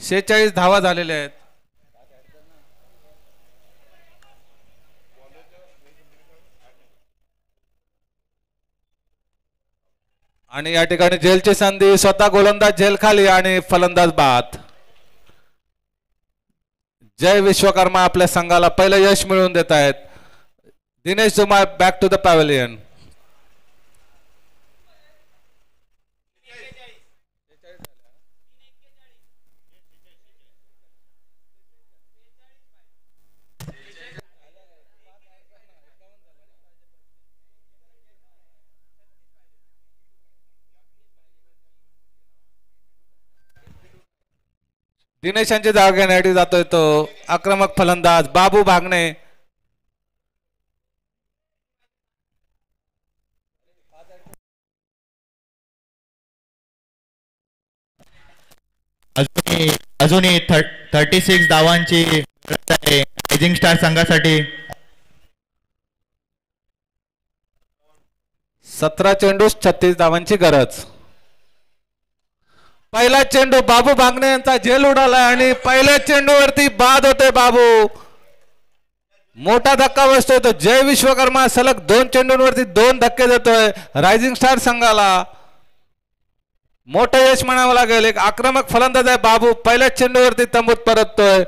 46 धावा झालेल्या आहेत. आणि या ठिकाणी झेलची संधी, स्वतः गोलंदाज झेल खाली आणि फलंदाज बाद. जय विश्वकर्मा आपल्या संघाला पहिलं यश मिळवून देत आहेत. दिनेश जुमार बॅक टू द पॅव्हेलियन. दिनेशांची जागा घेण्यासाठी जातोय तो आक्रमक फलंदाज बाबू भागणे. अजूनही 36 धावांची रायझिंग स्टार संघासाठी. 17 चेंडू 36 धावांची गरज. पहिला चेंडू बाबू भांगणे यांचा झेल उडाला आणि पहिल्या चेंडूवरती बाद होते बाबू. मोठा धक्का बसतोय तो. जय विश्वकर्मा सलग 2 चेंडूंवरती 2 धक्के देतोय रायझिंग स्टार संघाला. मोठं यश म्हणावं लागेल. एक आक्रमक फलंदाज आहे बाबू. पहिल्या चेंडूवरती तंबूत परततोय.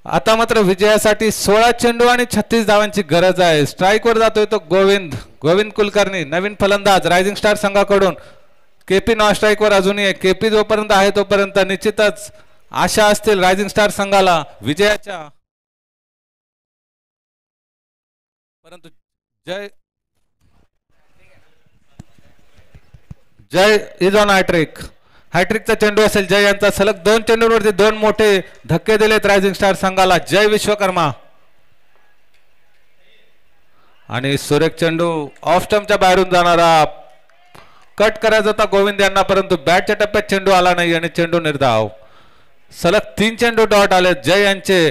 आता मात्र विजयासाठी 16 चेंडू आणि 36 धावांची गरज आहे. स्ट्राईकवर जातोय तो गोविंद कुलकर्णी, नवीन फलंदाज रायझिंग स्टार संघाकडून. केपी नॉन स्ट्राईकवर अजूनही आहे. केपी जोपर्यंत आहे तोपर्यंत निश्चितच आशा असतील रायझिंग स्टार संघाला विजयाच्या. परंतु जय इज ऑन हॅट्रिक. हॅट्रिकचा चेंडू असेल जय यांचा. सलग 2 चेंडूंवरती 2 मोठे धक्के दिलेत रायझिंग स्टार संघाला. जय विश्वकर्मा. आणि सुरेख चेंडू ऑफ स्टंपच्या बाहेरून जाणारा. कट करायचा होता गोविंद यांना परंतु बॅटच्या टप्प्यात चेंडू आला नाही आणि चेंडू निर्धाव. सलग 3 चेंडू डॉट आले जय यांचे.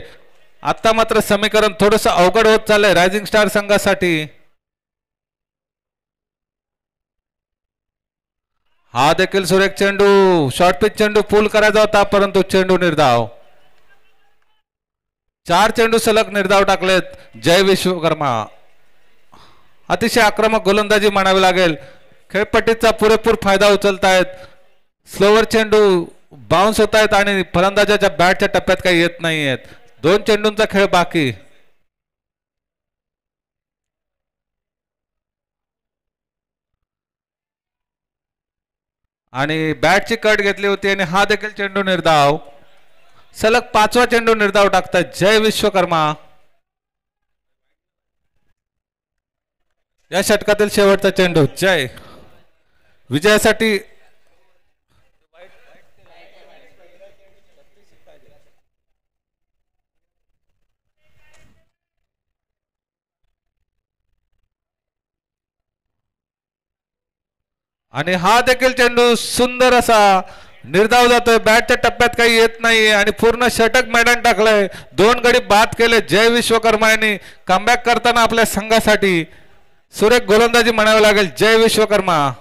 आता मात्र समीकरण थोडंसं अवघड होत चाललंय रायझिंग स्टार संघासाठी. हा देखील सुरेख चेंडू. शॉर्ट पिच चेंडू पूल करायचा होता परंतु चेंडू निर्धाव. 4 चेंडू सलग निर्धाव टाकलेत जय विश्वकर्मा. अतिशय आक्रमक गोलंदाजी म्हणावी लागेल. खेळपट्टीचा पुरेपूर फायदा उचलतायत. स्लोवर चेंडू बाउन्स होत आहेत आणि फलंदाजाच्या बॅटच्या टप्प्यात काही येत नाही आहेत. 2 चेंडूंचा खेळ बाकी. आणि बॅटची कट घेतली होती आणि हा देखील चेंडू निर्धाव. सलग 5वा चेंडू निर्धाव टाकतात जय विश्वकर्मा. या षटकातील शेवटचा चेंडू जय विजयासाठी. आणि हा देखील चेंडू सुंदर असा निर्धाव जातोय. बॅटच्या टप्प्यात काही येत नाही आणि पूर्ण षटक मैदान टाकलंय. 2 गडी बाद केले जय विश्वकर्मा यांनी. कमबॅक करताना आपल्या संघासाठी सुरेख गोलंदाजी म्हणावी लागेल जय विश्वकर्मा.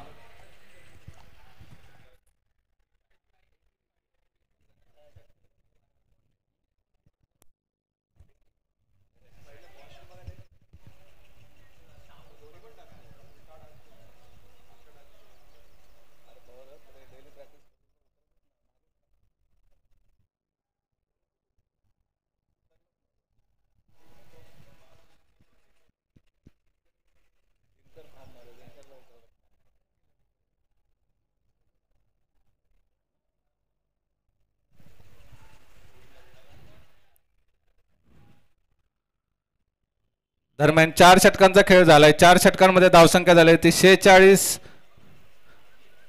दरम्यान 4 षटकांचा खेळ झालाय. 4 षटकांमध्ये धावसंख्या झाली ती 46.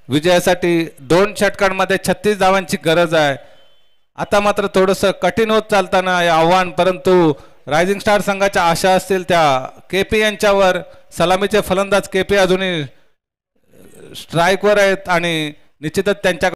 विजयासाठी 2 षटकांमध्ये 36 धावांची गरज आहे. आता मात्र थोडंसं कठीण होत चालताना हे आव्हान. परंतु रायझिंग स्टार संघाच्या आशा असतील त्या केपी यांच्यावर. सलामीचे फलंदाज केपी अजूनही स्ट्राईकवर आहेत आणि निश्चितच त्यांच्या